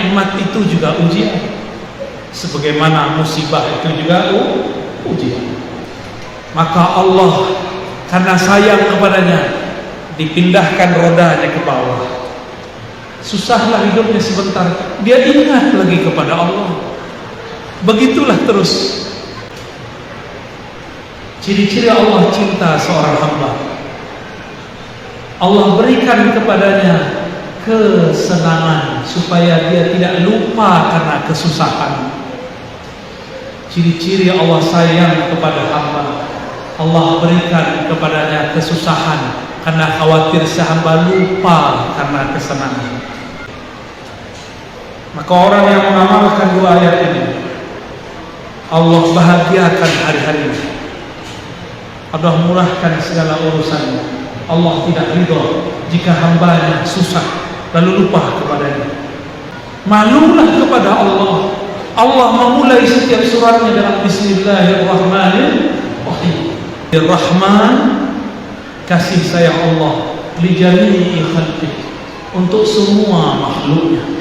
nikmat itu juga ujian, sebagaimana musibah itu juga ujian. Maka Allah karena sayang kepadanya dipindahkan rodanya ke bawah. Susahlah hidupnya sebentar, dia ingat lagi kepada Allah. Begitulah terus. Ciri-ciri Allah cinta seorang hamba, Allah berikan kepadanya kesenangan supaya dia tidak lupa karena kesusahan. Ciri-ciri Allah sayang kepada hamba, Allah berikan kepadanya kesusahan karena khawatir si hamba lupa karena kesenangan. Maka orang yang mengamalkan dua ayat ini, Allah bahagiakan hari-harinya, Allah murahkan segala urusannya. Allah tidak ridha jika hambanya susah lalu lupa kepadanya. Malulah kepada Allah. Allah memulai setiap suratnya dengan Bismillahirrahmanirrahim. Ar-Rahman, kasih sayang Allah li jami'i khalqih, untuk semua makhluknya.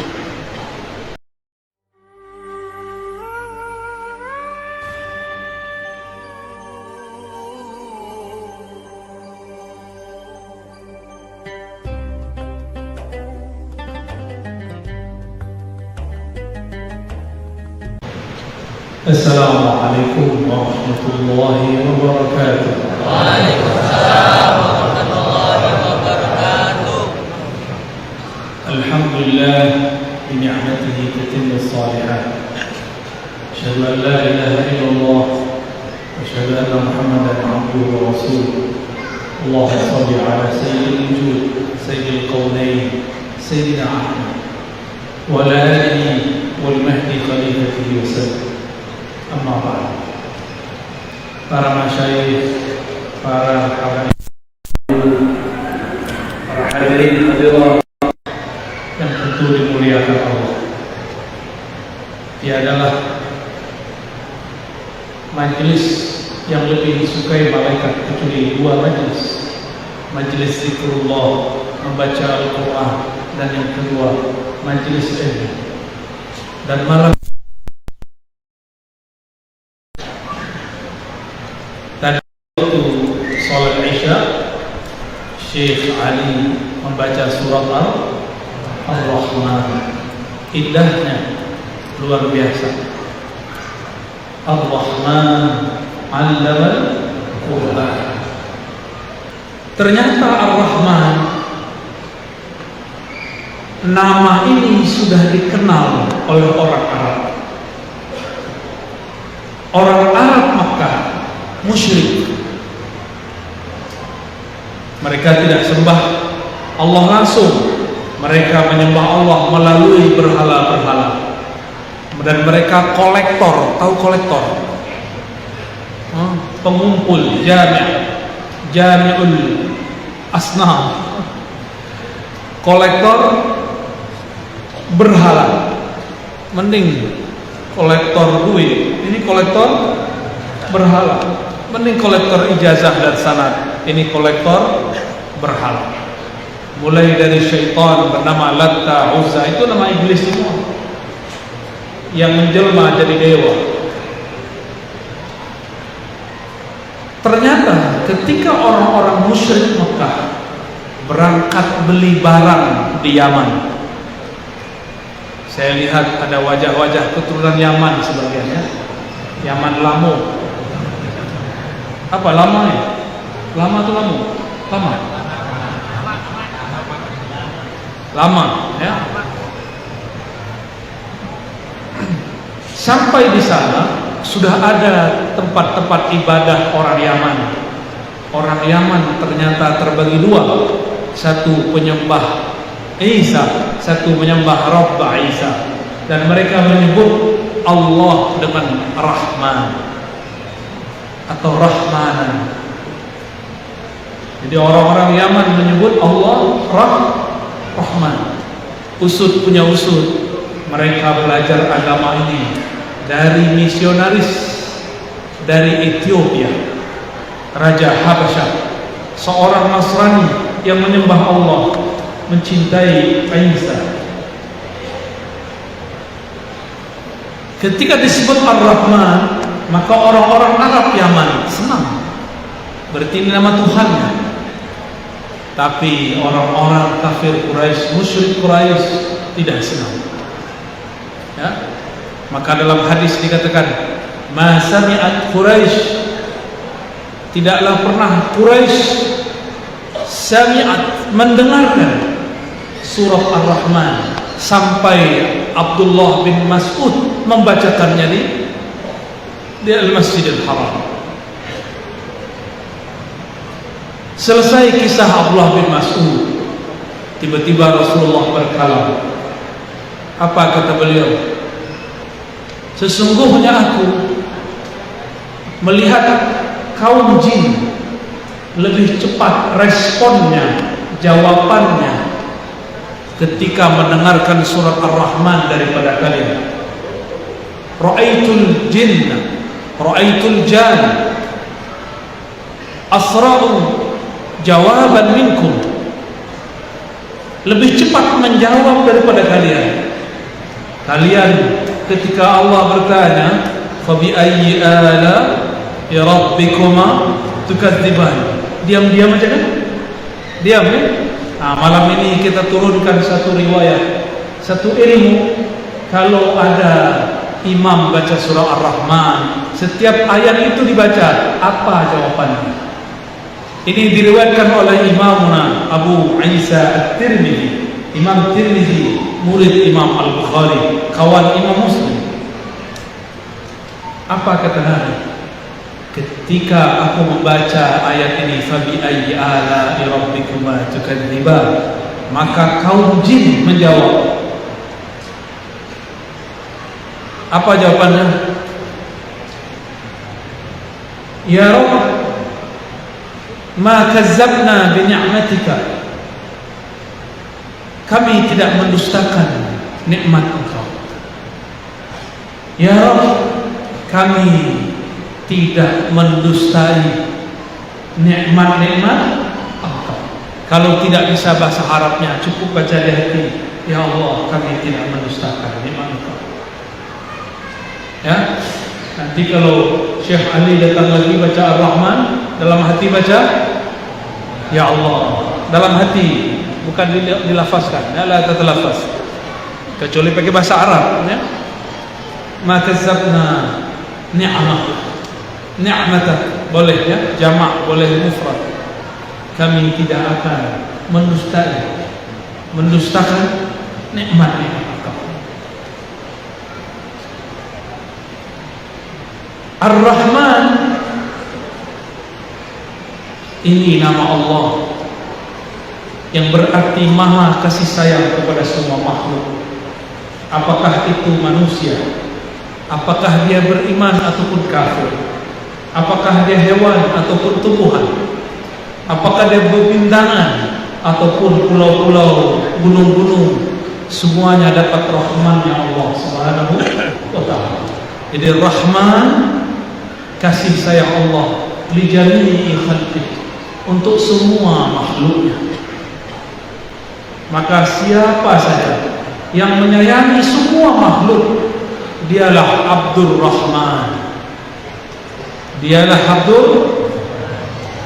Assalamualaikum warahmatullahi wabarakatuh. Waalaikumsalam warahmatullahi wabarakatuh. Alhamdulillah bi ni'matihi tatimmu shalihat. Asyhadu an la ilaha illallah wa asyhadu anna Muhammadan abduhu wa rasuluh. Allahumma shalli ala sayyidil wujud, sayyidil qaunain, sayyidina Ahmad wa ala alihi wal mahdi khalifatihi wa sallam. Amma ba'd. Para masyayikh, para hadirin hadirat yang tentu dimuliakan Allah, tiadalah majelis yang lebih disukai malaikat kecuali dua majelis: majelis zikrullah, membaca Al-Quran, dan yang kedua majelis ilmu. Dan malam salat Isya, Syekh Ali membaca surat Ar-Rahman. Indahnya luar biasa. Ar-Rahman 'allamal Qur'an. Ternyata Ar-Rahman, nama ini sudah dikenal oleh orang Arab. Orang Arab Makkah musyrik. Mereka tidak sembah Allah langsung, mereka menyembah Allah melalui berhala-berhala. Dan mereka kolektor, tahu kolektor? Pengumpul, jami'ul asnam, kolektor berhala. Mending kolektor duit, ini kolektor berhala. Mending kolektor ijazah dan sanad, ini kolektor berhala. Mulai dari syaitan bernama Latta, Uzza, itu nama iblis semua yang menjelma jadi dewa. Ternyata ketika orang-orang musyrik Mekah berangkat beli barang di Yaman, saya lihat ada wajah-wajah keturunan Yaman sebagiannya. Yaman Lamu. Apa lama ya? Lama tuh lama. Lama ya. Sampai di sana sudah ada tempat-tempat ibadah orang Yaman. Orang Yaman ternyata terbagi dua. Satu penyembah Isa, satu menyembah Rabb Isa. Dan mereka menyebut Allah dengan Rahman atau Rahmanan. Jadi orang-orang Yaman menyebut Allah Rahman. Usud punya usud. Mereka belajar agama ini dari misionaris dari Ethiopia, Raja Habasyah, seorang Nasrani yang menyembah Allah, mencintai Isa. Ketika disebut Ar-Rahman, maka orang-orang Arab Yaman senang. Berarti ini nama Tuhannya. Tapi orang-orang kafir Quraisy, musyrik Quraisy tidak senang. Ya? Maka dalam hadis dikatakan, "Ma sami'at Quraisy", tidaklah pernah Quraisy sami'at, mendengarkan surah Ar-Rahman sampai Abdullah bin Mas'ud membacakannya di Al-Masjidil Haram. Selesai kisah Abdullah bin Mas'ud, tiba-tiba Rasulullah berkalam. Apa kata beliau? Sesungguhnya aku melihat kaum jin lebih cepat responnya, jawabannya ketika mendengarkan surat Ar-Rahman daripada kalian. Ra'aitul jinna, ra'aitul jan asra'u jawaban minkum, lebih cepat menjawab daripada kalian. Kalian ketika Allah bertanya, "Fabi ayyi ala rabbikuma tukadziban", diam-diam aja kan? Diam ya? Nah, malam ini kita turunkan satu riwayat, satu ilmu. Kalau ada imam baca surah Ar-Rahman, setiap ayat itu dibaca, apa jawabannya? Ini diriwayatkan oleh Imamuna Abu Isa At-Tirmidzi, Imam Tirmidzi, murid Imam Al-Bukhari, kawan Imam Muslim. Apa kata Nabi? Ketika aku membaca ayat ini, "Fabi ayyi ala'i rabbikuma tukadziban", maka kaum jin menjawab. Apa jawabannya? "Ya Rabb, ma kazzabna bi ni'matika", kami tidak mendustakan nikmat Engkau. Ya Rabb, kami tidak mendustai nikmat-nikmat Engkau. Kalau tidak bisa bahasa Arabnya, cukup baca di hati. Ya Allah, kami tidak mendustakan nikmat Engkau. Ya, nanti kalau Syekh Ali datang lagi baca Ar-Rahman, dalam hati baca Ya Allah, dalam hati, bukan dilafazkan, la tatalafaz, kecuali pakai bahasa Arab ya. Ma kazzabna ni'matak, boleh ya, jamak, boleh mufrad. Kami tidak akan mendustakan nikmat-nikmat Engkau. Ar-Rahman, ini nama Allah yang berarti maha kasih sayang kepada semua makhluk. Apakah itu manusia, apakah dia beriman ataupun kafir, apakah dia hewan ataupun tumbuhan, apakah dia bebintangan ataupun pulau-pulau, gunung-gunung, semuanya dapat rahmannya Allah Subhanahu wa ta'ala. Jadi Rahman, kasih sayang Allah li jami'i khalqihi, untuk semua makhluknya. Maka siapa saja yang menyayangi semua makhluk, dialah Abdur Rahman, dialah Abdur.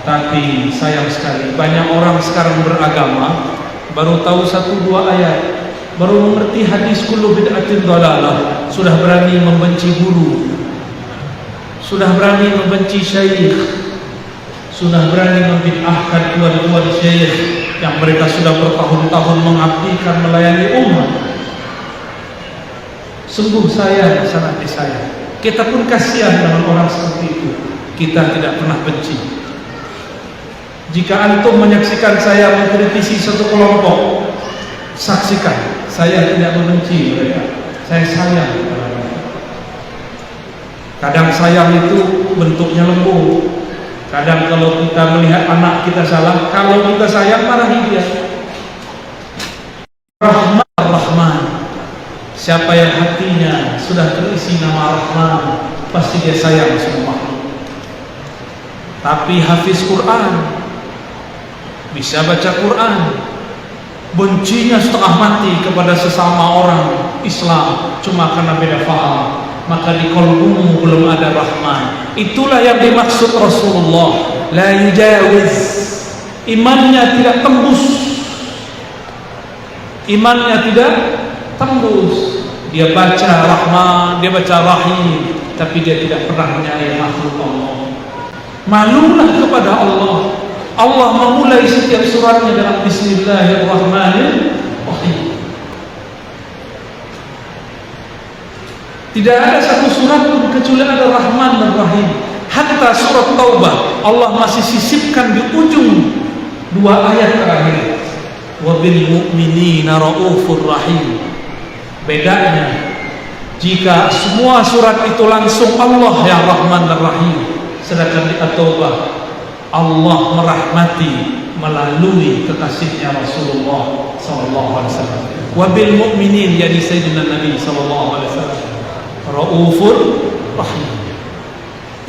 Tapi sayang sekali, banyak orang sekarang beragama baru tahu 1-2 ayat, baru mengerti hadis kullu bid'atin dhalalah, sudah berani membenci guru, sudah berani membenci syekh, sudah berani membid'ahkan tuan-tuan syekh yang mereka sudah bertahun-tahun mengabdikan melayani umat. Sungguh sayang, sangat disayang. Kita pun kasihan dengan orang seperti itu. Kita tidak pernah benci. Jika antum menyaksikan saya mengkritisi satu kelompok, saksikan, saya tidak membenci mereka. Saya sayang kepada mereka. Kadang sayang itu bentuknya lembut. Kadang kalau kita melihat anak kita salah, kalau kita sayang, marahi dia. Rahman Rahman, siapa yang hatinya sudah terisi nama Rahman, pasti dia sayang semua makhluk. Tapi hafiz Quran, bisa baca Quran, bencinya setengah mati kepada sesama orang Islam cuma karena beda faham, maka di qalbumu belum ada Rahman. Itulah yang dimaksud Rasulullah, la yujawiz, imannya tidak tembus, imannya tidak tembus. Dia baca Rahman, dia baca Rahim, tapi dia tidak pernah menyayai makhluk Allah. Malulah kepada Allah. Allah memulai setiap suratnya dengan Bismillahirrahmanirrahim. Tidak ada satu surat pun kecuali ada Rahman dan Rahim. Hatta surat Taubah Allah masih sisipkan di ujung dua ayat terakhir, wa bil mu'minina raufur rahim. Bedanya, jika semua surat itu langsung Allah yang Rahman dan Rahim, sedangkan di At-Taubah Allah merahmati melalui kekasihnya Rasulullah SAW. Wabil mu'minin, yani Sayyidina Nabi SAW, raufur rahim.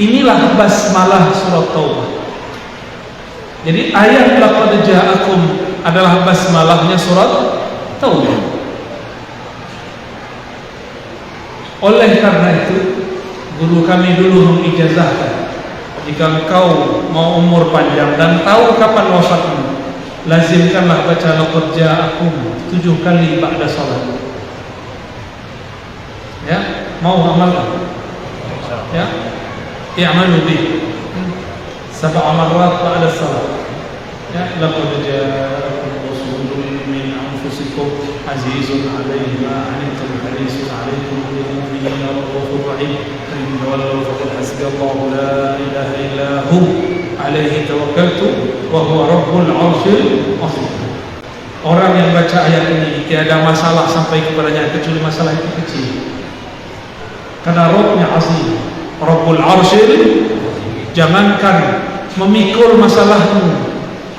Inilah basmalah surat Taubah. Jadi ayat laqad ja'akum adalah basmalahnya surat Taubah. Oleh karena itu, guru kami dulu mengijazahkan, jika engkau mau umur panjang dan tahu kapan wafatmu, lazimkanlah baca laqad ja'akum 7 kali ba'da salat. Ya, mau amalkan? Ya, i'malu bih 7 marrat ba'da salat. Ya, laqad ja'akum rasulun min anfusikum azizun 'alaihi ma 'anittum harisun 'alaikum bil mu'minina raufur rahim. Walau faqad hasbiyallahu la ilaha illa hu alaihi tawakkaltu wa huwa rabbul 'arsyil 'azim. Orang yang baca ayat ini tiada masalah sampai kepadanya kecuali masalah itu kecil. Karena Rabbnya azim, Rabbul 'arsyil, jangankan memikul masalahmu,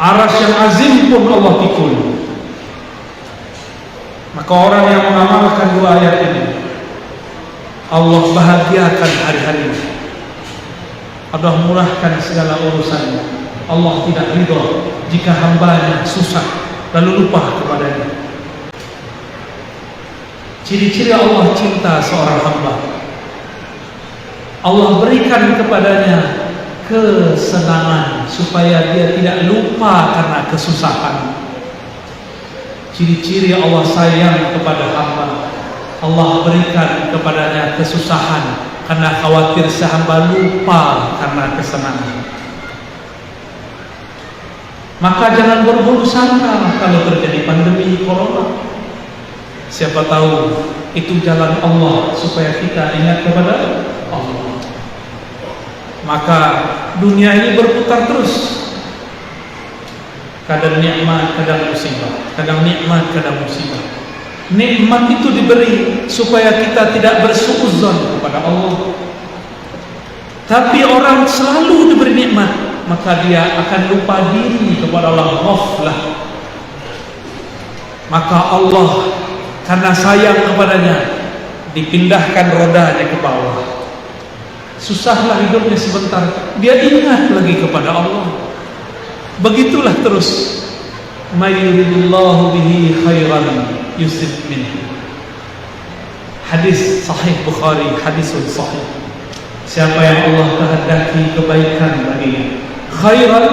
arasy yang azim pun Allah pikul. Maka orang yang mengamalkan dua ayat ini, Allah bahagiakan hari-harinya, Allah murahkan segala urusannya. Allah tidak ridha jika hambanya susah lalu lupa kepadanya. Ciri-ciri Allah cinta seorang hamba, Allah berikan kepadanya kesenangan supaya dia tidak lupa karena kesusahan. Ciri-ciri Allah sayang kepada hamba, Allah berikan kepadanya kesusahan karena khawatir sehamba lupa karena kesenangan. Maka jangan berburuk sangka kalau terjadi pandemi corona. Siapa tahu itu jalan Allah supaya kita ingat kepada Allah. Maka dunia ini berputar terus. Kadang nikmat, kadang musibah. Kadang nikmat, kadang musibah. Nikmat itu diberi supaya kita tidak bersuudzon kepada Allah. Tapi orang selalu diberi nikmat, maka dia akan lupa diri kepada Allah, ghaflah. Maka Allah karena sayang kepadanya dipindahkan rodanya ke bawah. Susahlah hidupnya sebentar, dia ingat lagi kepada Allah. Begitulah terus. May yuridillahu bihi khairan yusib minhu. Hadis sahih Bukhari, hadisun sahih. Siapa yang Allah kehendaki kebaikan baginya, khairan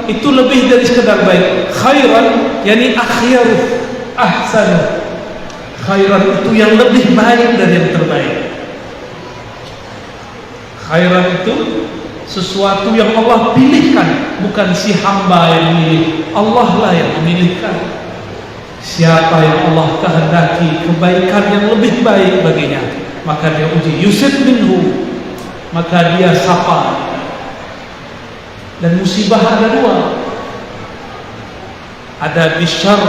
itu lebih dari sekedar baik. Khairan yani akhyaru, ahsan. Khairan itu yang lebih baik dari yang terbaik. Khairan itu sesuatu yang Allah pilihkan, bukan si hamba yang memilih, Allah lah yang memilihkan. Siapa yang Allah kehendaki kebaikan yang lebih baik baginya, maka dia uji, yusib minhu, maka dia sapa. Dan musibah ada dua, ada bisyar,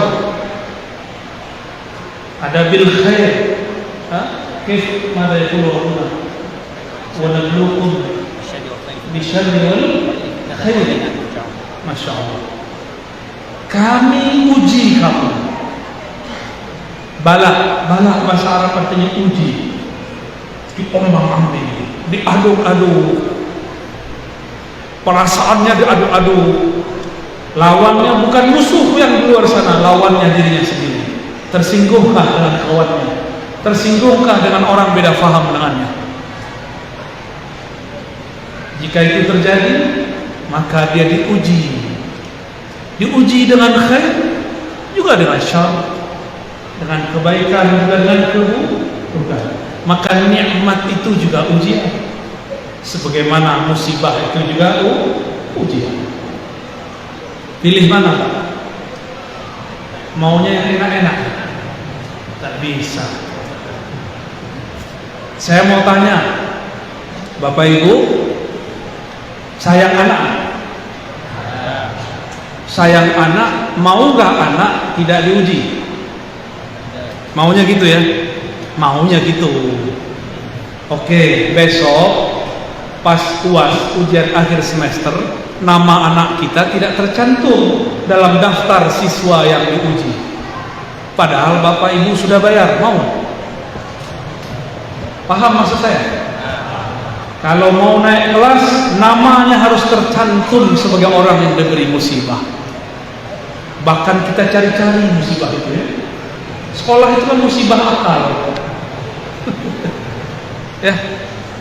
ada bil khair. Kif mada yaqulu wa nabluukum bisyarri wal khair. Masya Allah, kami uji kamu. Balak bahasa Arab artinya uji, diombang-ambing, diaduk-aduk, perasaannya diaduk-aduk. Lawannya bukan musuh yang di luar sana, lawannya dirinya sendiri. Tersinggungkah dengan kawannya? Tersinggungkah dengan orang beda faham dengannya? Jika itu terjadi, maka dia diuji. Diuji dengan khair, juga dengan syar, dengan kebaikan, juga dengan keburukan. Maka nikmat itu juga ujian, sebagaimana musibah itu juga ujian. Pilih mana, Pak? Maunya yang enak-enak? Tak bisa. Saya mau tanya, Bapak Ibu, sayang anak? Sayang anak, mau gak anak tidak diuji? Maunya gitu ya? Maunya gitu. Oke, besok pas UAS, ujian akhir semester, nama anak kita tidak tercantum dalam daftar siswa yang diuji. Padahal Bapak Ibu sudah bayar, mau? Paham maksud saya? Kalau mau naik kelas, namanya harus tercantum sebagai orang yang diberi musibah. Bahkan kita cari-cari musibah itu ya. Sekolah itu kan musibah akal. Ya,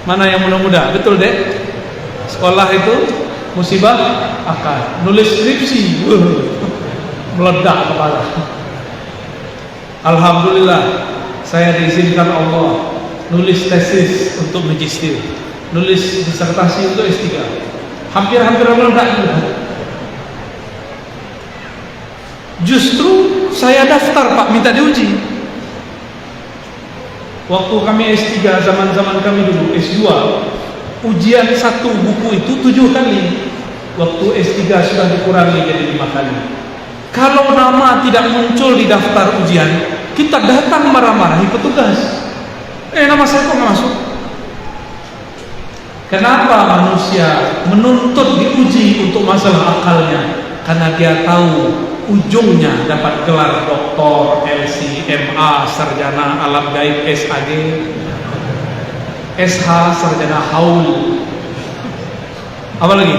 mana yang muda-muda? Betul deh. Sekolah itu musibah akal. Nulis skripsi, meledak kepala. Alhamdulillah, saya diizinkan Allah nulis tesis untuk magister, nulis disertasi untuk S3. Hampir-hampir meledak juga. Justru saya daftar, Pak, minta diuji. Waktu kami S3, zaman-zaman kami dulu S2, ujian satu buku itu 7 kali. Waktu S3 sudah dikurangi jadi 5 kali. Kalau nama tidak muncul di daftar ujian, kita datang marah-marahi petugas. Nama saya kok nggak masuk? Kenapa manusia menuntut diuji untuk masalah akalnya? Karena dia tahu ujungnya dapat gelar doktor, LC, MA, sarjana alam gaib, SAG, SH, sarjana haul. Apa lagi?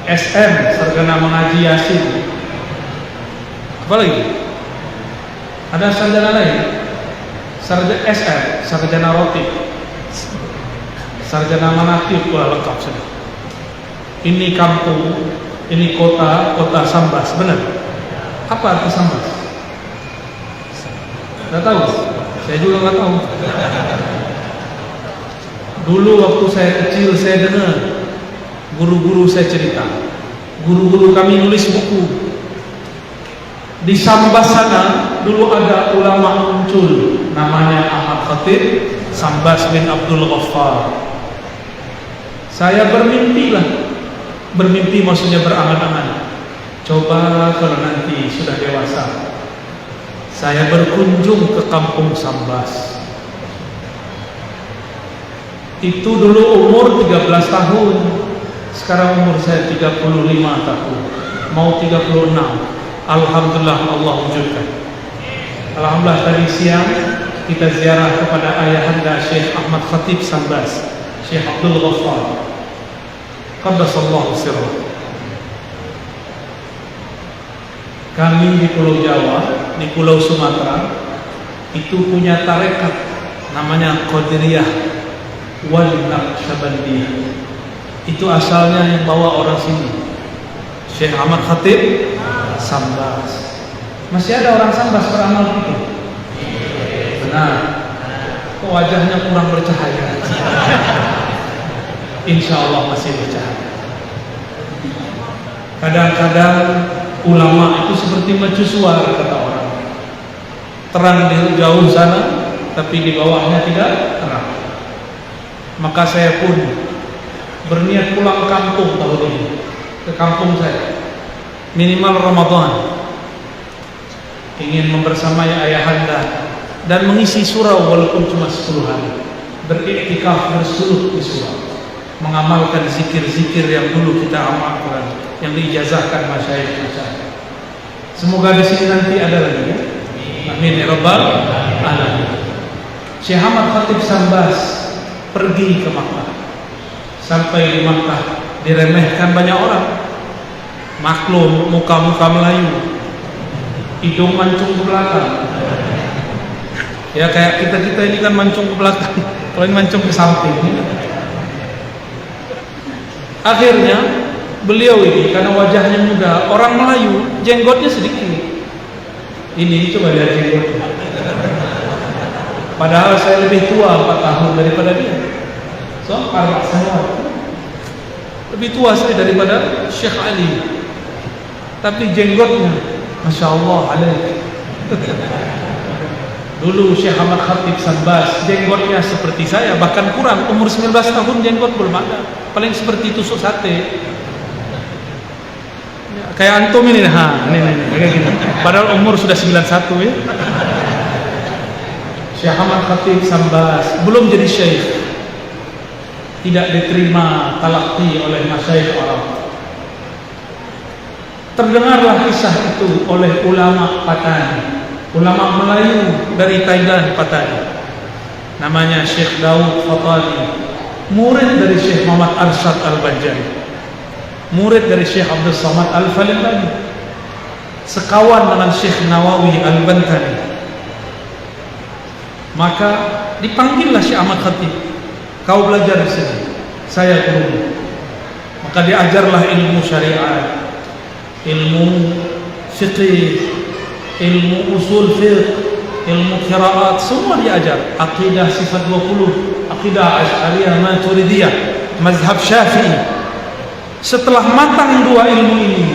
SM, sarjana mengaji Yasin. Apa lagi? Ada sarjana lain? Sarjana SM, sarjana roti, sarjana manakib, wah lengkap sudah. Ini kampung, ini kota Sambas, benar? Apa arti Sambas? Nggak tahu? Saya juga nggak tahu. Dulu waktu saya kecil saya dengar guru-guru saya cerita, guru-guru kami nulis buku. Di Sambas sana dulu ada ulama muncul, namanya Ahmad Khatib Sambas bin Abdul Ghaffar. Saya bermimpi maksudnya berangan-angan. Coba kalau nanti sudah dewasa, saya berkunjung ke kampung Sambas. Itu dulu umur 13 tahun. Sekarang umur saya 35 tahun, mau 36. Alhamdulillah Allah wujudkan. Alhamdulillah tadi siang kita ziarah kepada ayahanda Syekh Ahmad Khatib Sambas, Syekh Abdul Ghaffar. Qaddasallahu sirrah. Kami di Pulau Jawa, di Pulau Sumatera itu punya tarekat namanya Qadiriyah wal Naqsyabandiyah. Itu asalnya yang bawa orang sini, Syekh Ahmad Khatib Sambas. Masih ada orang Sambas beramal gitu? Benar. Kok wajahnya kurang bercahaya? Insya Allah masih bercahaya. Kadang-kadang ulama itu seperti mercusuar, kata orang. Terang di jauh sana, tapi di bawahnya tidak terang. Maka saya pun berniat pulang kampung tahun ini, ke kampung saya, minimal Ramadan, ingin membersamai ayahanda dan mengisi surau walaupun cuma 10 hari, beriktikaf bersuluk di surau, mengamalkan zikir-zikir yang dulu kita amalkan, yang diijazahkan masyayikh-masyayikh. Semoga di sini nanti ada lagi ya. Amin ya rabbal alamin. Syekh Ahmad Khatib Sambas pergi ke Makkah. Sampai di Makkah diremehkan banyak orang. Maklum muka-muka Melayu, hidung mancung ke belakang. Ya kayak kita ini kan mancung ke belakang, kalau ini mancung ke samping. Akhirnya beliau ini karena wajahnya muda, orang Melayu, jenggotnya sedikit. Ini coba lihat jenggotnya. Padahal saya lebih tua 4 tahun daripada dia. So, para saya lebih tua saya daripada Syekh Ali. Tapi jenggotnya, Masya Allah alaih. Dulu Syekh Ahmad Khatib Sambas, jenggotnya seperti saya, bahkan kurang, umur 19 tahun jenggot belum ada. Paling seperti tusuk sate. Ya, kayak antum ini, ini kayak gini. Padahal umur sudah 91 ya. Syekh Ahmad Khatib Sambas belum jadi syekh, tidak diterima talaqi oleh masyayikh Arab. Terdengarlah kisah itu oleh ulama Patani, ulama Melayu dari Thailand Patani, namanya Syekh Daud Fatani, murid dari Syekh Muhammad Arsyad Al-Banjari, murid dari Syekh Abdul Samad Al-Falibani, sekawan dengan Syekh Nawawi Al-Bantani. Maka dipanggillah Syekh Ahmad Khatib, kau belajar di sini, saya guru. Maka diajarlah ilmu syariat, ilmu fiqih, ilmu usul fiqh, ilmu qiraat, semua diajar. Aqidah sifat 20, aqidah Asy'ariyah Maturidiyah, mazhab Syafi'i. Setelah matang dua ilmu ini,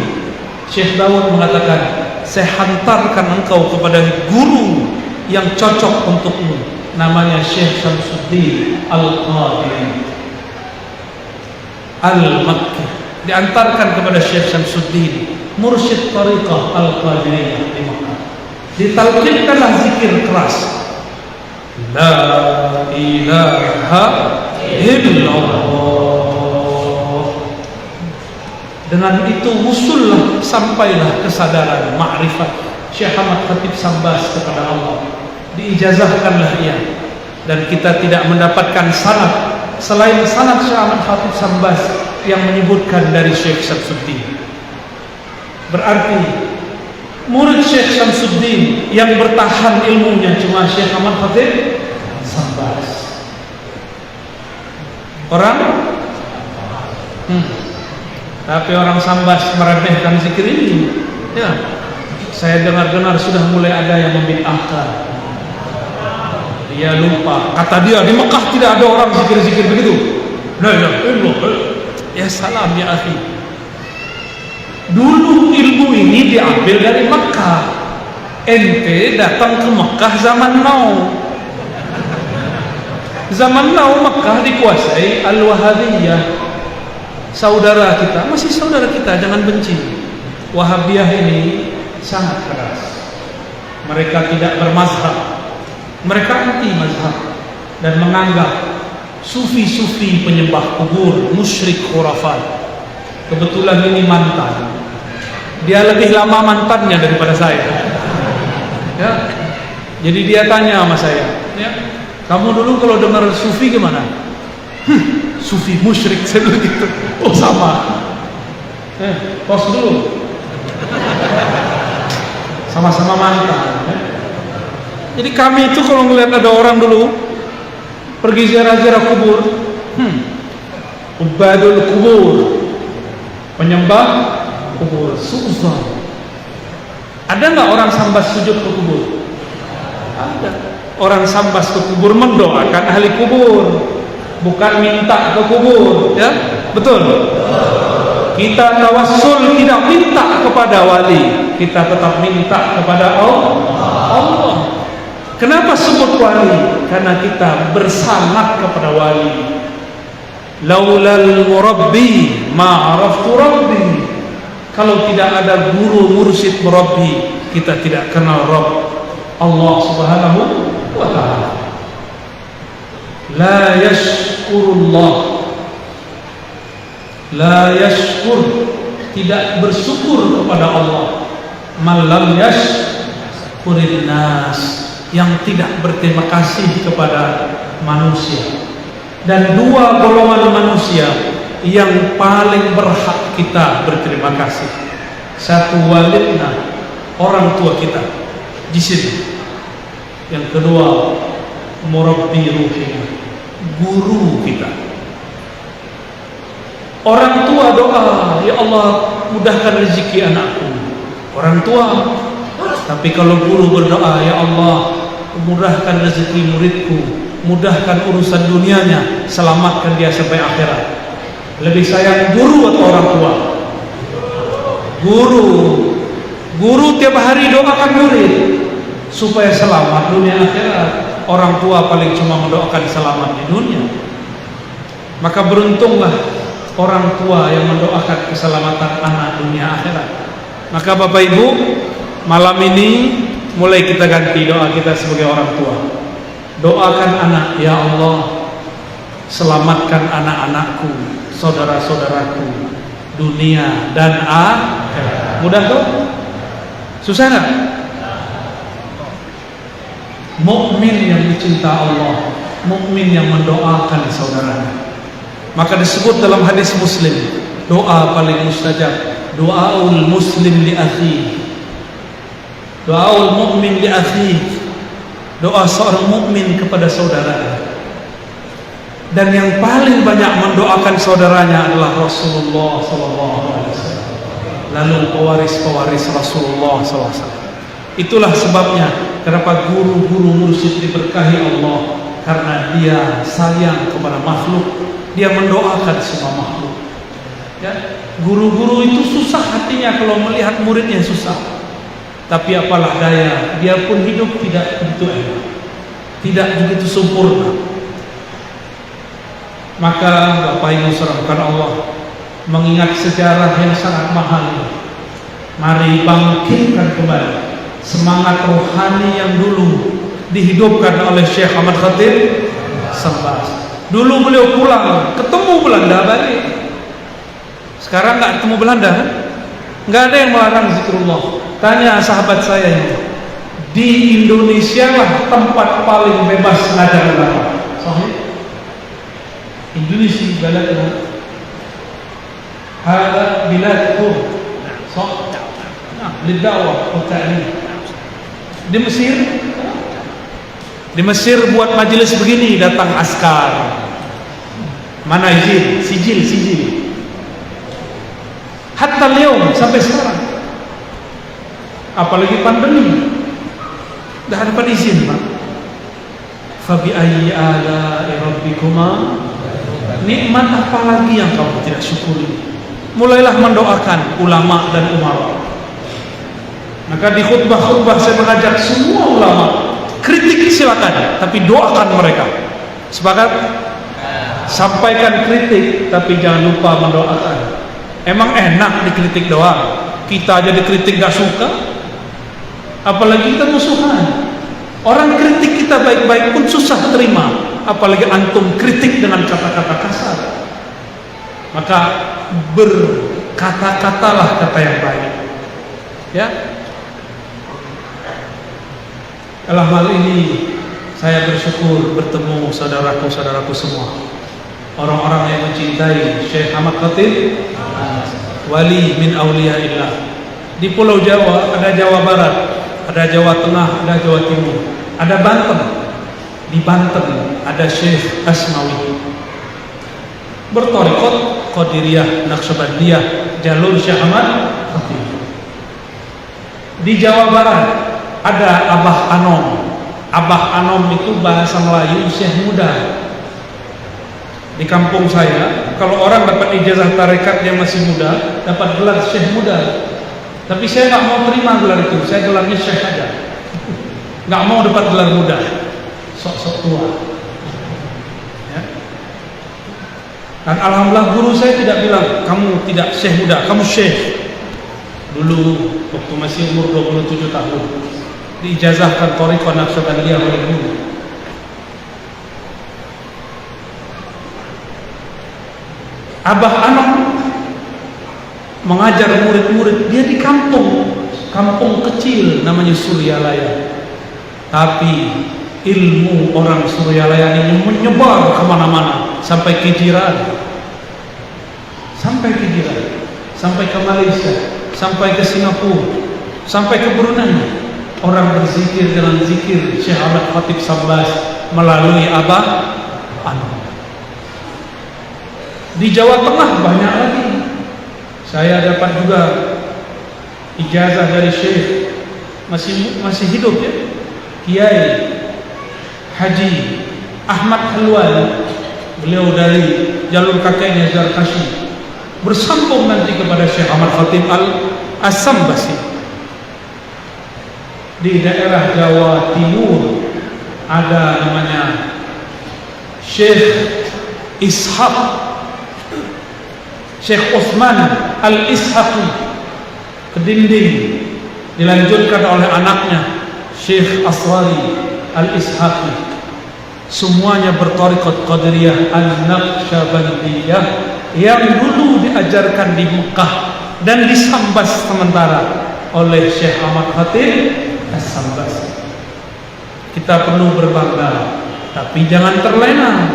Syekh Daud mengatakan, saya hantarkan engkau kepada guru yang cocok untukmu, namanya Syekh Syamsuddin Al-Qadiri Al-Makki. Diantarkan kepada Syekh Syamsuddin, mursyid tariqah Al-Qadiriyah di Makkah. Ditalqinkanlah zikir keras, la ilaha illallah. Dengan itu wusullah, sampailah kesadaran ma'rifat Syekh Ahmad Khatib Sambas kepada Allah. Diijazahkanlah ia, dan kita tidak mendapatkan sanad selain sanad Syekh Ahmad Khatib Sambas yang menyebutkan dari Syekh Syamsuddin. Berarti murid Syekh Syamsuddin yang bertahan ilmunya cuma Syekh Ahmad Khatib Sambas. Orang tapi orang Sambas meremehkan zikir ini. Ya, saya dengar-dengar sudah mulai ada yang membid'ahkan. Dia lupa, kata dia di Mekah tidak ada orang zikir-zikir begitu. La ilaha illallah. Ya salam ya akhi. Dulu ilmu ini diambil dari Mekah. Ente datang ke Mekah zaman now. Zaman now Mekah dikuasai Al-Wahabiyah. Saudara kita, masih saudara kita, jangan benci. Wahabiyah ini sangat keras. Mereka tidak bermazhab, mereka anti mazhab dan menganggap sufi-sufi penyembah kubur, musyrik, khurafat. Kebetulan ini mantan, dia lebih lama mantannya daripada saya. Ya, jadi dia tanya sama saya, ya, kamu dulu kalau dengar sufi gimana? Sufi musyrik, saya bilang gitu. Oh sama. Pos dulu. Sama-sama mantan. Jadi kami itu kalau ngelihat ada orang dulu pergi ziarah-ziarah kubur, ubadul kubur, penyembah kubur, suuzon. Ada nggak orang Sambas sujud ke kubur? Ada. Orang Sambas ke kubur mendoakan ahli kubur, bukan minta ke kubur, ya betul. Kita tawassul tidak minta kepada wali, kita tetap minta kepada Allah. Kenapa sebut wali? Karena kita bersanad kepada wali. Laulal murabbi ma araftu rabbi. Kalau tidak ada guru mursyid murabbi, kita tidak kenal Rabb Allah Subhanahu wa ta'ala. La yashkurullah, la yashkur, tidak bersyukur kepada Allah. Malam yashkurin nas, yang tidak berterima kasih kepada manusia. Dan dua golongan manusia yang paling berhak kita berterima kasih. Satu, walidna, orang tua kita di sini. Yang kedua, murabbi ruhina, guru kita. Orang tua doa, ya Allah mudahkan rezeki anakku. Orang tua. Tapi kalau guru berdoa, ya Allah mudahkan rezeki muridku, mudahkan urusan dunianya, selamatkan dia sampai akhirat. Lebih sayang guru atau orang tua? Guru tiap hari doakan murid supaya selamat dunia akhirat. Orang tua paling cuma mendoakan selamat di dunia. Maka beruntunglah orang tua yang mendoakan keselamatan anak dunia akhirat. Maka Bapak Ibu, malam ini mulai kita ganti doa kita sebagai orang tua. Doakan anak, ya Allah selamatkan anak-anakku, saudara-saudaraku, dunia dan akhirat. Mudah tuh? Susah nggak? Mukmin yang dicinta Allah, mukmin yang mendoakan saudaranya. Maka disebut dalam hadis Muslim, doa paling mustajab, doaul muslim li akhi, doaul mukmin li akhi, doa seorang mukmin kepada saudaranya. Dan yang paling banyak mendoakan saudaranya adalah Rasulullah SAW. Lalu pewaris-pewaris Rasulullah SAW. Itulah sebabnya kenapa guru-guru mursyid diberkahi Allah, karena dia sayang kepada makhluk, dia mendoakan semua makhluk. Ya, guru-guru itu susah hatinya kalau melihat muridnya susah. Tapi apalah daya, dia pun hidup tidak begitu enak, tidak begitu sempurna. Maka Bapak Ibu saudarakan Allah, mengingat sejarah yang sangat mahal ini, mari bangkitkan kembali semangat rohani yang dulu dihidupkan oleh Syekh Ahmad Khatib Sambas. Dulu beliau pulang, ketemu Belanda balik. Sekarang nggak ketemu Belanda, kan? Nggak ada yang melarang zikrullah. Tanya sahabat saya ini, di Indonesia lah tempat paling bebas ngajar ulama. Sahih? Indonesia baladna hada biladku sah lidawah wa ta'lim. Di Mesir buat majelis begini datang askar. Mana izin? Sijil. Hatta leum sampai sekarang. Apalagi pandemi, tidak dapat izin, Pak. Fabi ayyi ala'i rabbikuma, nikmat apa lagi yang kamu tidak syukuri? Mulailah mendoakan ulama dan umara. Maka di khutbah-khutbah saya mengajak semua ulama, kritik silakan, tapi doakan mereka. Sepakat? Sampaikan kritik, tapi jangan lupa mendoakan. Emang enak dikritik doang? Kita aja dikritik gak suka, apalagi kita musuhan. Orang kritik kita baik-baik pun susah terima, apalagi antum kritik dengan kata-kata kasar. Maka berkata-katalah kata yang baik. Ya. Dalam hal ini saya bersyukur bertemu saudaraku-saudaraku semua, orang-orang yang mencintai Syekh Ahmad Khatib, wali min auliyaillah. Di Pulau Jawa ada Jawa Barat, ada Jawa Tengah, ada Jawa Timur, ada Banten. Di Banten ada Syekh Asmawi, bertorikot Qadiriyah, Naqsyabandiyah, jalur Syekh Ahmad Khatib. Di Jawa Barat ada Abah Anom. Abah Anom itu bahasa Melayu Syekh Muda. Di kampung saya, kalau orang dapat ijazah tarekat dia masih muda, dapat gelar Syekh Muda. Tapi saya nggak mau terima gelar itu, saya gelarnya Syekh aja. Nggak mau dapat gelar muda, sok-sok tua. Ya. Dan alhamdulillah guru saya tidak bilang kamu tidak Syekh Muda, kamu Syekh. Dulu waktu masih umur 27 tahun diijazahkan thariqah Naqsyabandiyah oleh guru. Abah Anom mengajar murid-murid dia di kampung kecil namanya Suryalaya. Tapi ilmu orang Suryalaya ini menyebar kemana-mana sampai ke jiran, sampai ke Malaysia, sampai ke Singapura, sampai ke Brunei. Orang berzikir dengan zikir Syekh Ahmad Khatib Sambas melalui Abah Anom. Di Jawa Tengah banyak lagi. Saya dapat juga ijazah dari Syekh, masih hidup ya, Kiai Haji Ahmad Halwani. Beliau dari jalur kakeknya Zarkashi, bersambung nanti kepada Syekh Ahmad Khatib Al-Asambasi. Di daerah Jawa Timur ada namanya Syekh Ishaq, Syekh Utsman Al-Ishaqi Kedinding, dilanjutkan oleh anaknya Syekh Aswari Al-Ishaqi. Semuanya berthariqat Qadiriyah An-Naqsyabandiyah yang dulu diajarkan di Mekah dan disambas sementara oleh Syekh Ahmad Khatib As-Sambasi. Kita perlu berbangga, tapi jangan terlena.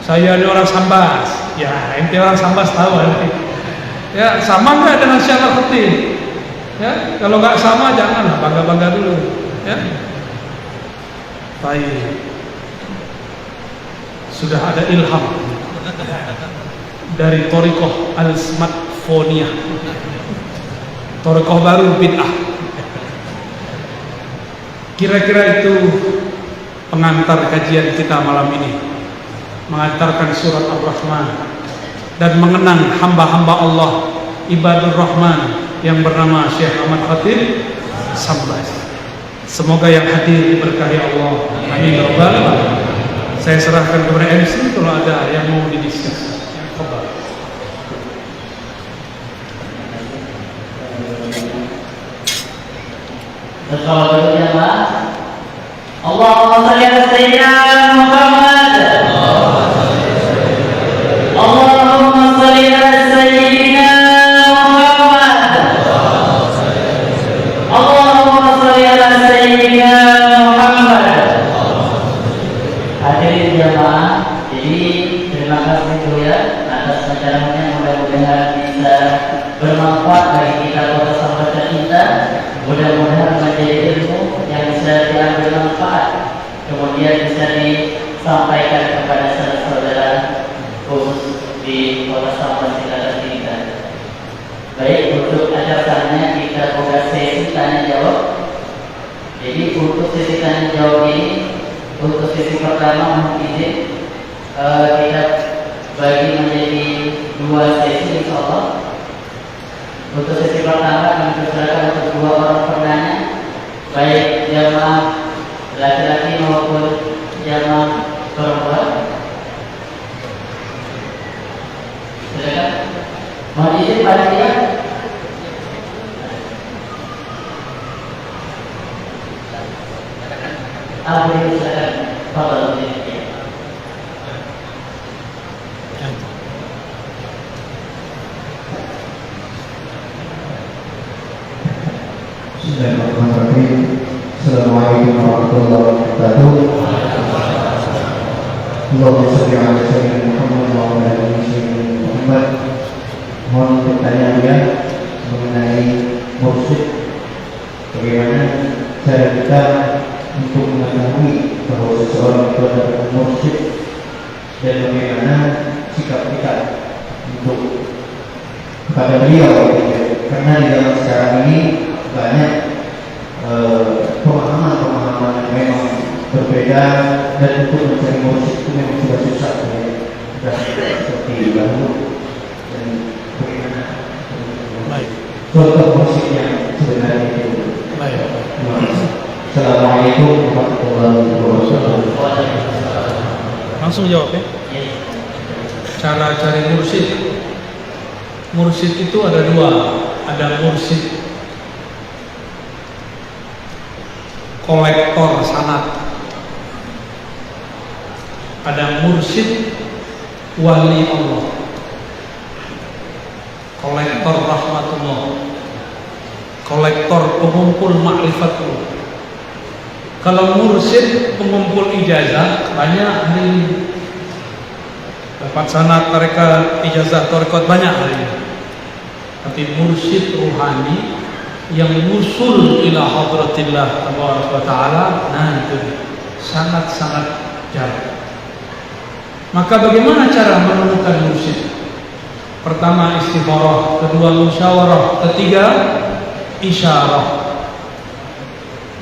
Saya ini orang Sambas, ya ente orang Sambas tahu nanti. Ya sama nggak dengan Syekh Ahmad Khatib? Ya kalau nggak sama janganlah bangga-bangga dulu. Ya, baik. Sudah ada ilham dari Thariqah Al-Smartphoniyah, Thariqah baru bid'ah. Kira-kira itu pengantar kajian kita malam ini, mengantarkan surat Ar-Rahman dan mengenang hamba-hamba Allah Ibadur Rahman yang bernama Syekh Ahmad Khatib Sambas. Semoga yang hadir diberkahi Allah. Amin ya rabbal alamin. Saya serahkan kepada MC kalau ada yang mau didiskus. Bersalawat ya Pak. Allahumma shalli ala sayyidina Muhammad. Allahumma shalli ala sayyidina Muhammad. Allahumma shalli ala sayyidina Muhammad. Hadirin jamaah, jadi terima kasih dulu ya atas acaranya, mudah-mudahan bisa bermanfaat bagi kita para sahabat kita. Mudah-mudahan menjadi ilmu yang bisa diambil manfaat, kemudian bisa disampaikan kepada saudara-saudara khusus di kota Sambas Cilacap kita. Baik, untuk acaranya kita buka sesi tanya jawab. Jadi untuk sesi tanya jawab ini, untuk sesi pertama mohon izin kita bagi menjadi 2 sesi insyaallah. Untuk sesi pertama kami persilakan untuk 2 orang penanya, baik jamaah laki-laki maupun jamaah perempuan. Silakan. Mohon izin panitia. Boleh silakan. Fadhal. Bismillahirrahmanirrahim. Assalamualaikum warahmatullahi wabarakatuh. Allahumma shalli ala sayyidina Muhammad wa ala ali sayyidina Muhammad. Mohon pertanyaan ya mengenai mursyid. Bagaimana cara kita untuk mengetahui bahwa seseorang itu adalah mursyid, dan bagaimana sikap kita untuk kepada beliau, karena di dalam sekarang ini banyak pemahaman-pemahaman yang memang berbeda, dan untuk mencari mursyid itu memang sudah susah ya. Seperti dahulu. Dan bagaimana contoh mursyid yang sebenarnya itu. Assalamualaikum warahmatullahi wabarakatuh. Langsung jawab ya. Cara cari mursyid. Mursyid itu ada 2. Ada mursyid kolektor sanad, ada mursyid wali Allah, kolektor rahmatullah, kolektor pengumpul ma'rifatullah. Kalau mursyid pengumpul ijazah banyak hari ini, dapat sanad tarekat ijazah tarekat banyak hari ini. Tapi mursyid ruhani yang wusul ila hadratillah tabaraka wa taala, nah itu sangat-sangat jarang. Maka bagaimana cara menemukan mursyid? Pertama istikharah, kedua musyawarah, ketiga isyarah.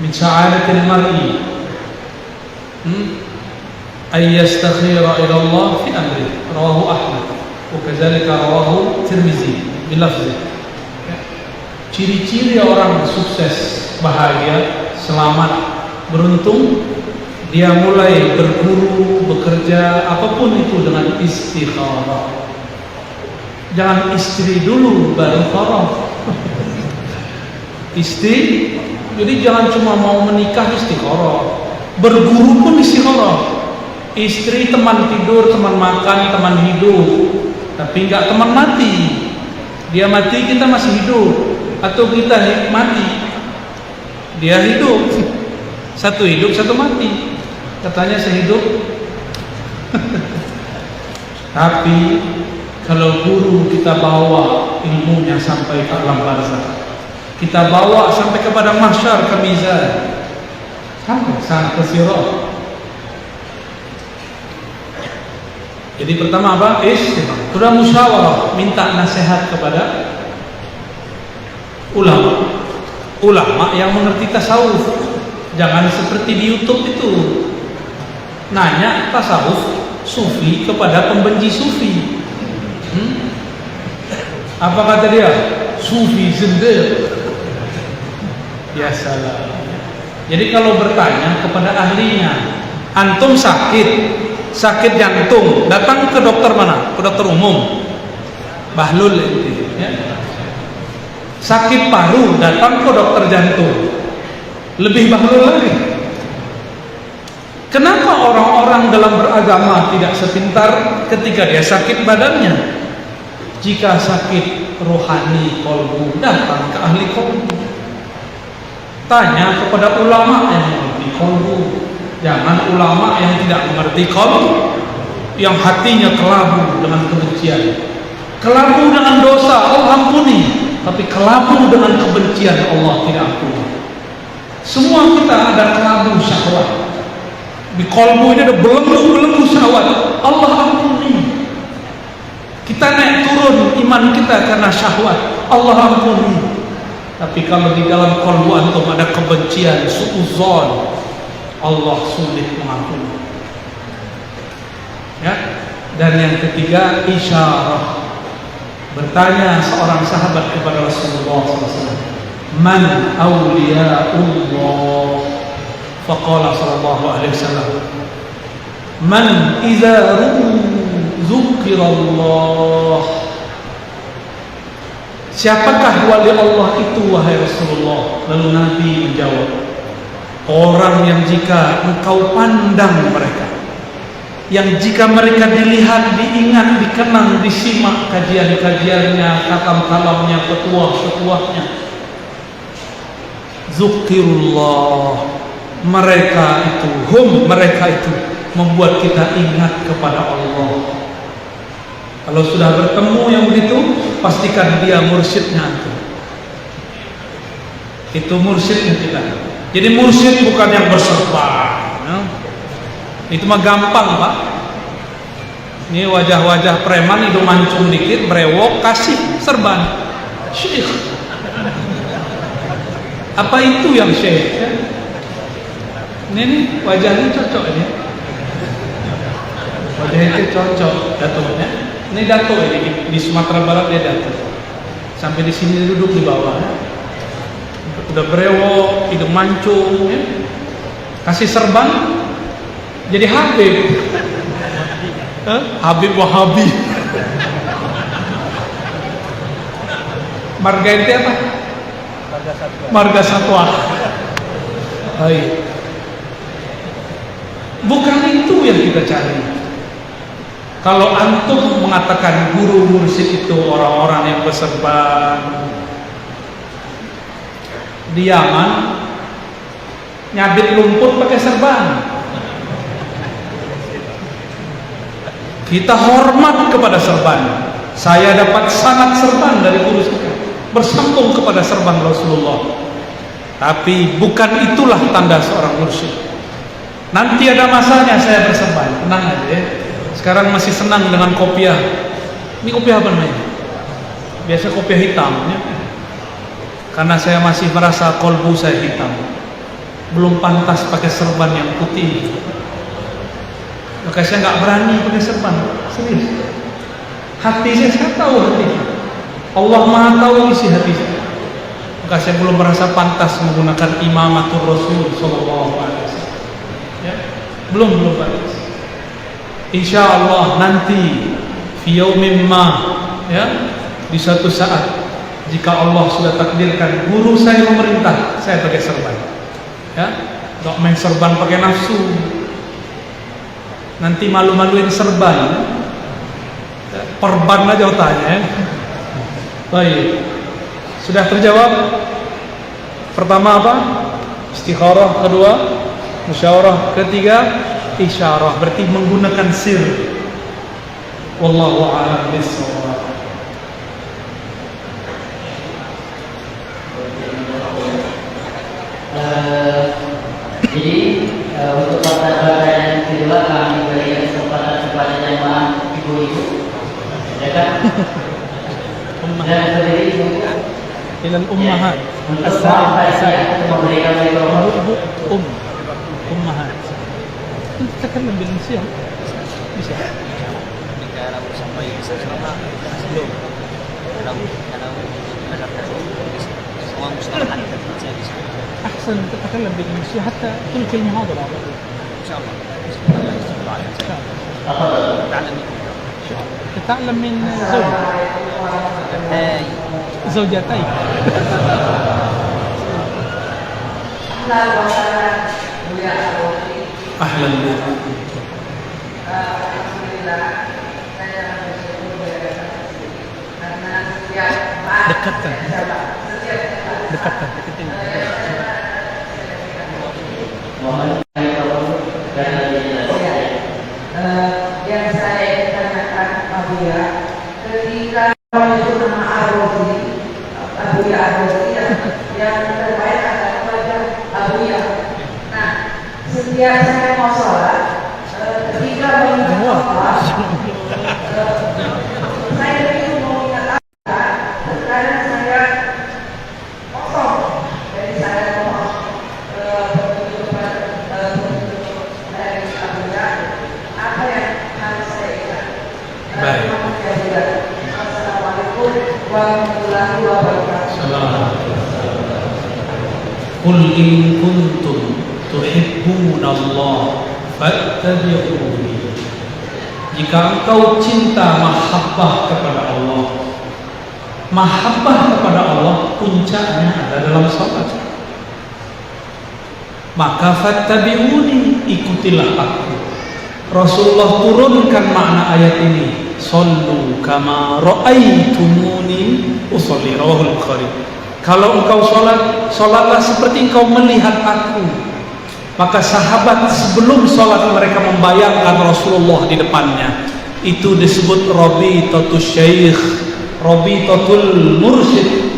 Min sa'adatil mar'i ay yastakhira ila Allah fi amri. Rawahu Ahmad wa kadzalika rawahu Tirmizi bilafzi. Ciri-ciri orang sukses, bahagia, selamat, beruntung, dia mulai berguru, bekerja, apapun itu dengan istikharah. Jangan istri dulu baru farah. Jadi jangan cuma mau menikah istikharah, berguru pun istikharah. Istri teman tidur, teman makan, teman hidup, tapi enggak teman mati. Dia mati, kita masih hidup, atau kita mati, dia hidup. Satu hidup, satu mati. Katanya sehidup. Tapi kalau guru kita bawa ilmunya sampai ke alam barzakh, kita bawa sampai kepada mahsyar, ke mizan, sampai sana ke sirat. Jadi pertama apa? Istikharah. Sudah musyawarah, minta nasihat kepada ulama yang mengerti tasawuf. Jangan seperti di YouTube itu nanya tasawuf sufi kepada pembenci sufi. Apa kata dia? Sufi zindiq. Ya salah. Jadi kalau bertanya kepada ahlinya, antum sakit jantung, datang ke dokter mana? Ke dokter umum. Bahlul itu, ya. Sakit paru, datang ke dokter jantung. Lebih bahlul lagi. Kenapa orang-orang dalam beragama tidak sepintar ketika dia sakit badannya? Jika sakit rohani kolbu, datang ke ahli kolbu. Tanya kepada ulama yang mengerti kolbu. Jangan ulama yang tidak mengerti kolbu, yang hatinya kelabu dengan kebencian, kelabu dengan dosa, Allah ampuni. Tapi kelabu dengan kebencian, Allah tidak ampuni. Semua kita ada kelabu syahwat. Di kolbu ini ada belenggu-belenggu syahwat, Allah ampuni. Kita naik turun iman kita karena syahwat, Allah ampuni. Tapi kalau di dalam kolbu antum ada kebencian, suudzon, Allah sulit mengampuni. Ya. Dan yang ketiga isyarah. Bertanya seorang sahabat kepada Rasulullah SAW, Man awliyaullah? Faqala sallallahu alaihi wasallam, Man idza dzukirallah. Siapakah wali Allah itu wahai Rasulullah? Lalu Nabi menjawab, orang yang jika engkau pandang mereka, yang jika mereka dilihat, diingat, dikenang, disimak kajian-kajiannya, kalam-kalamnya, petuah-petuahnya, zukirullah, mereka itu membuat kita ingat kepada Allah. Kalau sudah bertemu yang begitu, pastikan dia mursyidnya itu. Itu mursyidnya kita. Jadi mursyid bukan yang berserban, ya. Itu mah gampang Pak. Ini wajah-wajah preman, hidung mancung dikit, brewok, kasih serban syekh. Apa itu yang syekh? Ya? Ini wajahnya cocok ini. Wajahnya cocok, datonya. Ini dato ini di Sumatera Barat dia dato. Sampai di sini duduk di bawah. Udah brewok, hidung mancung, ya. Kasih serban, jadi Habib. Habib Wahabi. Marga itu apa? Marga Satwa. Hai. Bukan itu yang kita cari. Kalau antum mengatakan guru mursyid itu orang-orang yang berserban, di Yaman nyabit lumpur pakai serban. Kita hormat kepada serban. Saya dapat sanad serban dari guru saya, bersambung kepada serban Rasulullah. Tapi bukan itulah tanda seorang mursyid. Nanti ada masanya saya berserban, tenang aja ya. Sekarang masih senang dengan kopiah. Ini kopiah apa namanya? biasa kopiah hitam ya. Karena saya masih merasa kolbu saya hitam, belum pantas pakai serban yang putih, maka saya nggak berani pakai serban. Serius, hati saya tahu hati, Allah Maha tahu isi hati saya, maka saya belum merasa pantas menggunakan imamatul Rasul Sallallahu Alaihi Wasallam. Ya, belum pantas. Insya Allah nanti fi yaumin ma, ya, di suatu saat jika Allah sudah takdirkan guru saya memerintah saya pakai serban, ya, nggak main serban pakai nafsu, nanti malu-maluin serban, perban aja otaknya, ya. Baik, sudah terjawab. Pertama apa? Istikharah. Kedua musyawarah. Ketiga isyarah, berarti menggunakan sir. Wallahu a'lam bishawab. Jadi untuk pertanyaan kedua kami berikan kesempatan kepada jemaah ibu-ibu, ya kan? Dan berdiri Ilal ummahat. untuk saya memberikan mikrofon. Ummahat. Tatakallam bil Indonesia. Bisa. Kalau sampai selama belum kalau semua mustalahat saya bisa. أحسن تتكلم بالإنجليزية حتى تلقي المحاضرة إن شاء الله. تعلم تتعلم من زوجتيك. أهلا بك. dekatkan. Mohon mikrofon dan lebih jelas. Yang saya tanyakan Abuya, ketika itu nama Abuya yang terbaik adalah wajah Abuya. Nah, setiap saya mau sholat, ketika mengingat Allah, saya itu mau ingat Allah, terkadang saya kosong, jadi saya mau apa yang harus saya ingat. Baik. Assalamualaikum warahmatullahi wabarakatuh. Qul in kuntum tuhibbuna Allah fattabi'uni. Jika engkau cinta mahabbah kepada Allah, mahabbah kepada Allah puncaknya ada dalam salat. Maka fattabi'uni, ikutilah aku. Rasulullah turunkan makna ayat ini, sallu kama ra'aitumuni usolli, rawahul Bukhari. Kalau engkau sholat, sholatlah seperti engkau melihat aku. Maka sahabat sebelum sholat mereka membayangkan Rasulullah di depannya. Itu disebut rabitatus syekh, rabitatul mursyid.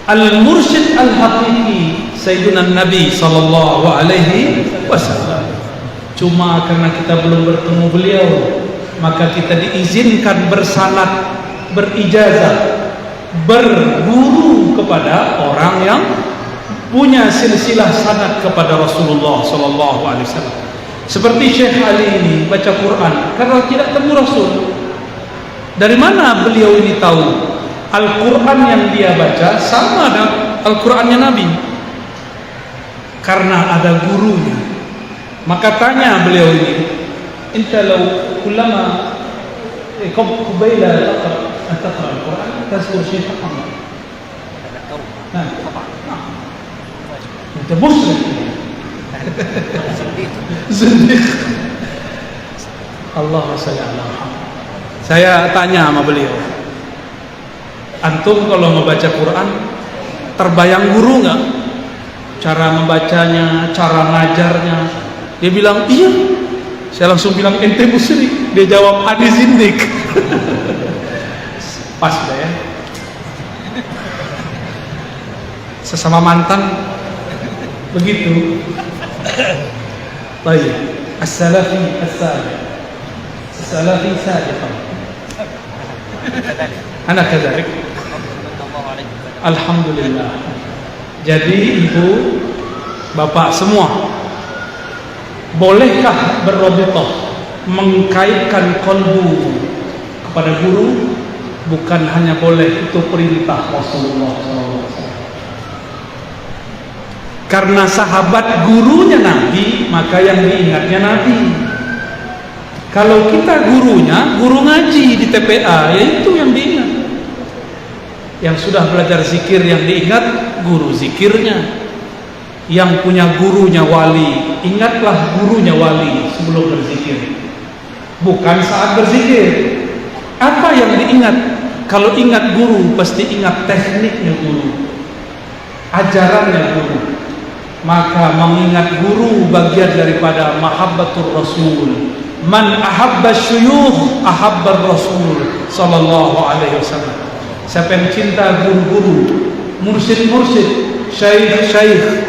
Al-mursyid al-haqiqi Sayyiduna Nabi sallallahu alaihi wasallam. Cuma karena kita belum bertemu beliau, maka kita diizinkan bersanad, berijazah, berguru kepada orang yang punya silsilah sanad kepada Rasulullah sallallahu alaihi wasallam. Seperti Syekh Ali ini baca Quran karena tidak temu Rasul. Dari mana beliau ini tahu Al-Quran yang dia baca sama dengan Al-Qurannya Nabi? Karena ada gurunya. Maka tanya beliau ini, "Anta law kullama qabila taqra al-Quran tazkur syekh Muhammad." Nah, Anta musyrik. Zindiq. Allahumma shalli ala Muhammad. Saya tanya sama beliau, antum kalau membaca Quran terbayang guru nggak? Cara membacanya, cara ngajarnya? Dia bilang iya. Saya langsung bilang ente musyrik. Dia jawab adi zindik. Pas ya. Sesama mantan begitu. Baik. As-salafi as-salih. As-salafi sadiqan. Ana kadzalik. Alhamdulillah. Jadi ibu, bapak semua, bolehkah berrabithah, mengkaitkan kolbu kepada guru? Bukan hanya boleh, itu perintah Rasulullah SAW. Karena sahabat gurunya Nabi, maka yang diingatnya Nabi. Kalau kita gurunya, guru ngaji di TPA, ya itu yang diingat. Yang sudah belajar zikir yang diingat, guru zikirnya. Yang punya gurunya wali, ingatlah gurunya wali sebelum berzikir, bukan saat berzikir. Apa yang diingat? Kalau ingat guru, pasti ingat tekniknya guru, ajarannya guru. Maka mengingat guru bagian daripada mahabbatur Rasul. Man ahabba syuyukh ahabba Rasul sallallahu alaihi wasallam. Siapa yang cinta guru-guru, mursyid-mursyid, syekh-syekh,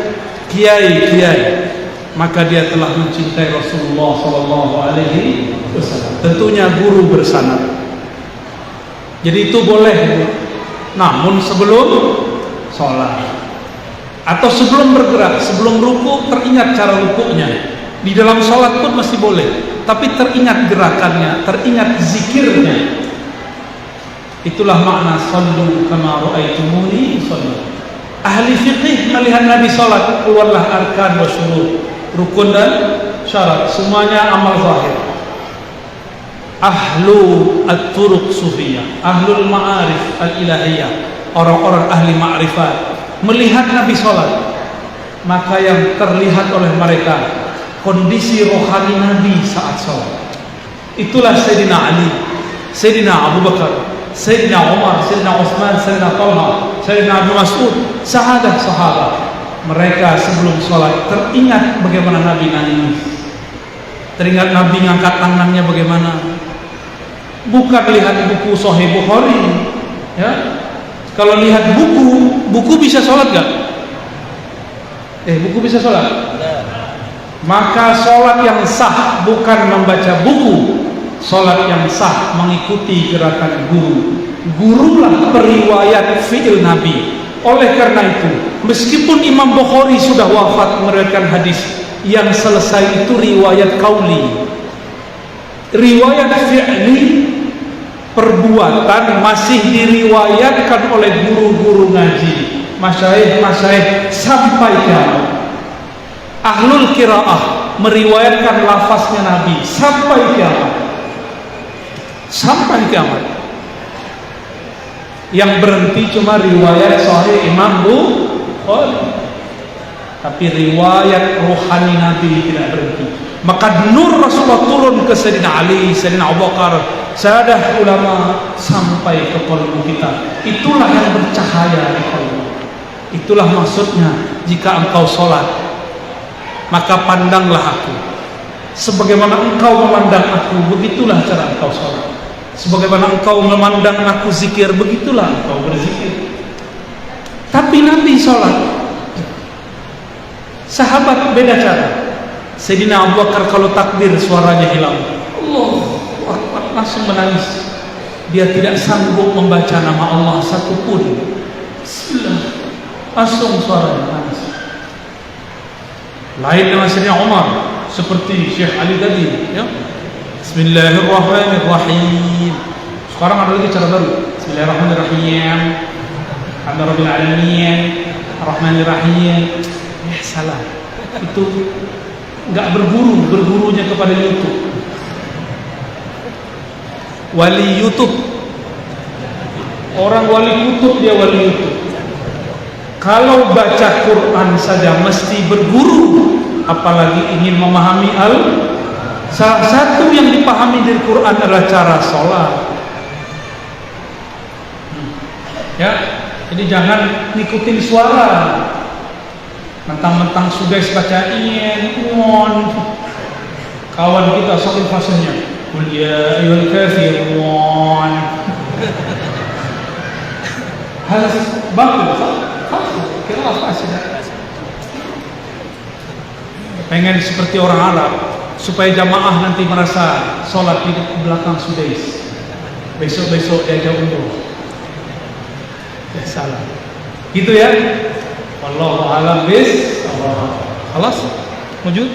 kiai-kiai, maka dia telah mencintai Rasulullah sallallahu alaihi wasallam. Tentunya guru bersanad. Jadi itu boleh, namun sebelum sholat atau sebelum bergerak, sebelum ruku, teringat cara rukunya. Di dalam sholat pun masih boleh, tapi teringat gerakannya, teringat zikirnya. Itulah makna sallu kama ra'aitumuni sholli. Ahli fiqih melihat Nabi sholat, keluarlah arkan wa syurut, rukun dan syarat, semuanya amal zahir. Ahlu at-turuq sufiyah, ahlul ma'arif al-ilahiyah, orang-orang ahli ma'rifat melihat Nabi sholat, maka yang terlihat oleh mereka kondisi rohani Nabi saat sholat. Itulah Sayyidina Ali, Sayyidina Abu Bakar, Sayyidina Umar, Sayyidina Utsman, Sayyidina Talha, Sayyidina Abu Mas'ud, sahabat-sahabat. Mereka sebelum sholat teringat bagaimana Nabi nangis, teringat Nabi ngangkat tangannya bagaimana. Bukan lihat buku Sahih Bukhari, ya. Kalau lihat buku bisa sholat gak? Buku bisa sholat? Maka sholat yang sah bukan membaca buku. Sholat yang sah mengikuti gerakan guru. Gurulah periwayat fi'il Nabi. Oleh karena itu, meskipun Imam Bukhari sudah wafat meriwayatkan hadis, yang selesai itu riwayat qauli. Riwayat fi'li, perbuatan, masih diriwayatkan oleh guru-guru ngaji, masyayikh sampai kiamat. Ahlul qiraah meriwayatkan lafaznya Nabi sampai kiamat. Sampai kiamat. Yang berhenti cuma riwayat Sahih Imam Bukhari. Tapi riwayat rohani Nabi tidak berhenti. Maka nur Rasulullah turun ke Sayyidina Ali, Sayyidina Abu Bakar, sahadah ulama sampai ke qalbu kita. Itulah yang bercahaya di qalbu. Itulah maksudnya, jika engkau sholat, maka pandanglah aku. Sebagaimana engkau memandang aku, begitulah cara engkau sholat. Sebagaimana engkau memandang aku zikir, begitulah engkau berzikir. Tapi Nabi sholat, sahabat beda cara. Sayyidina Abu Bakar kalau takbir suaranya hilang, Allahu Akbar, langsung menangis. Dia tidak sanggup membaca nama Allah satupun. Bismillah, langsung suaranya nangis. Lain dengan Sayyidina Umar, seperti Syekh Ali tadi, ya. Bismillahirrahmanirrahim. Sekarang ada lagi cara baru. Bismillahirrahmanirrahim. Alhamdulillahirabbil alamin. Arrahmanirrahim. Salah. Itu enggak bergurunya kepada YouTube. Wali YouTube. Orang wali YouTube, dia wali YouTube. Kalau baca Quran saja mesti berguru, apalagi ingin memahami salah satu yang dipahami dari Quran adalah cara sholat. Ya, jadi jangan ngikutin suara. Mentang-mentang sudah baca kawan kita sambil fasenya, qul ya ayyuhal kafirun. Harus bagus, kira fasih. Pengen seperti orang Arab, supaya jamaah nanti merasa sholat di belakang sudais. Besok-besok diajak umroh. Salah. Gitu ya. Wallahu a'lam bis. Khalas? Wujud?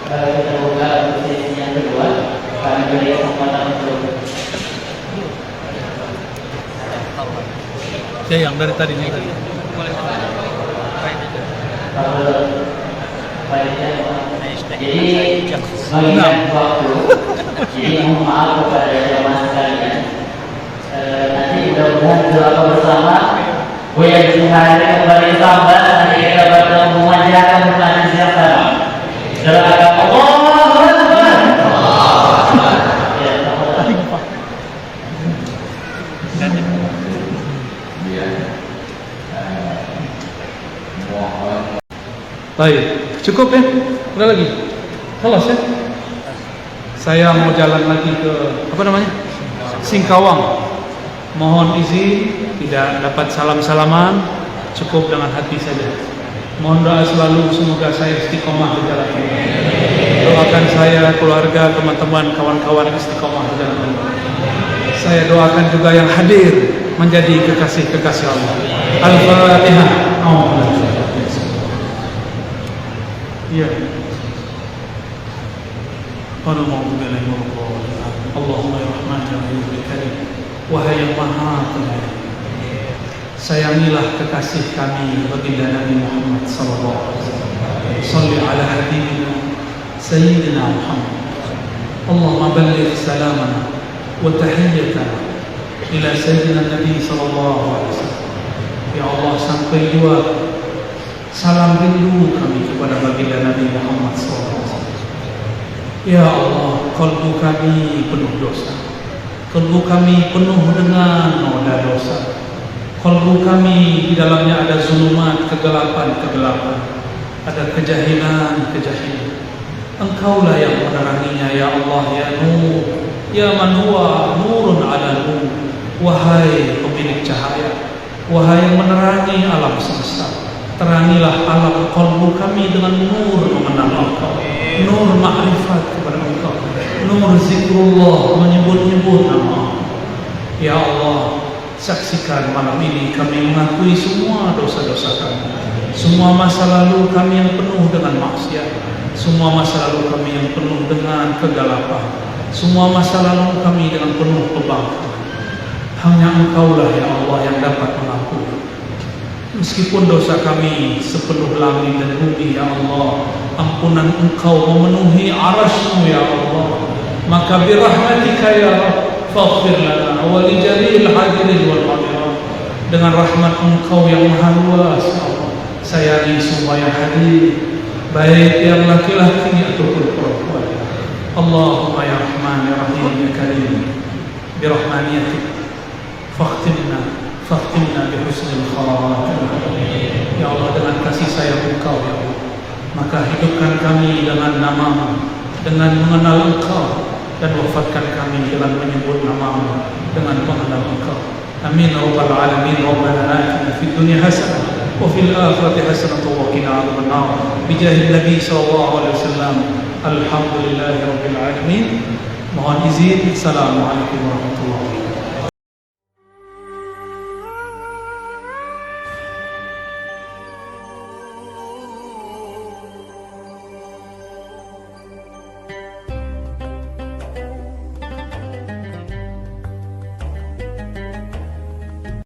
Kita buka sesi yang kedua. Kami beri kesempatan untuk Ya, yang dari tadi nih tadi. Jadi mengingat waktu, jadi mohon maaf kepada jemaah sekalian. Nanti mudah-mudahan doa bersama. Buya Tuhan kembali tambah. Nanti kita bertemu memanjakan pertanyaan siapa? Doakan Allahu Akbar. Baik, cukup ya? Udah lagi? Kelas ya? Saya mau jalan lagi ke apa namanya? Singkawang. Mohon izin, tidak dapat salam-salaman, cukup dengan hati saja. Mohon doa selalu, semoga saya istiqomah di jalan ini. Doakan saya, keluarga, teman-teman, kawan-kawan istiqomah di jalan ini. Saya doakan juga yang hadir menjadi kekasih-kekasih Allah. Al-Fatihah. Iya. Allahumma ya Rahman ya Rahim Karim. Wahai yang Maha Penyayang, sayangilah kekasih kami baginda Nabi Muhammad sallallahu alaihi wasallam. Shalli ala habibina sayyidina Muhammad. Allahumma balligh salamana wa tahiyyatana ila sayyidina Nabi sallallahu alaihi wasallam. Ya Allah, sampai jua salam rindu kami kepada baginda Nabi Muhammad SAW. Ya Allah, kalbu kami penuh dosa, kalbu kami penuh dengan noda dosa, kalbu kami di dalamnya ada zulumat, kegelapan, ada kejahilan. Engkaulah yang meneranginya, ya Allah, ya Nur, ya man huwa nurun ala nur. Wahai pemilik cahaya, wahai yang menerangi alam semesta, terangilah alam kalbu kami dengan nur mengenal Engkau, nur ma'rifat kepada Engkau, nur zikrullah, menyebut-nyebut nama. Ya Allah, saksikan malam ini kami mengakui semua dosa-dosa kami, semua masa lalu kami yang penuh dengan maksiat, semua masa lalu kami yang penuh dengan kegelapan, semua masa lalu kami dengan penuh kebanggaan. Hanya Engkaulah ya Allah yang dapat mengampuni. Meskipun dosa kami sepenuh langit dan bumi, ya Allah, ampunan Engkau memenuhi arasy-Mu, ya Allah. Maka birahmatika ya Rabb, faghfir lana wa li jami'il hadirin wal hadirat. Dengan rahmat Engkau yang maha luas, ya Allah, sayangi semua yang hadir, baik yang laki-laki ataupun perempuan. Allahumma ya Rahman ya Rahim ya Karim, birahmaniyatik Fakhtimna bihusnil khatimah. Ya Allah, dengan kasih sayang Engkau, ya Allah, maka hidupkan kami dengan nama-Mu, dengan mengenal Engkau, dan wafatkan kami dengan menyebut nama-Mu, dengan mengenal Engkau. Amin rabbal alamin. Rabbana atina fid dunya hasanah wa fil akhirati hasanah wa qina adzabannar. Bijahil Nabi sallallahu alaihi wasallam. Alhamdulillahirabbil alamin. Mohon izin. Assalamualaikum warahmatullahi wabarakatuh.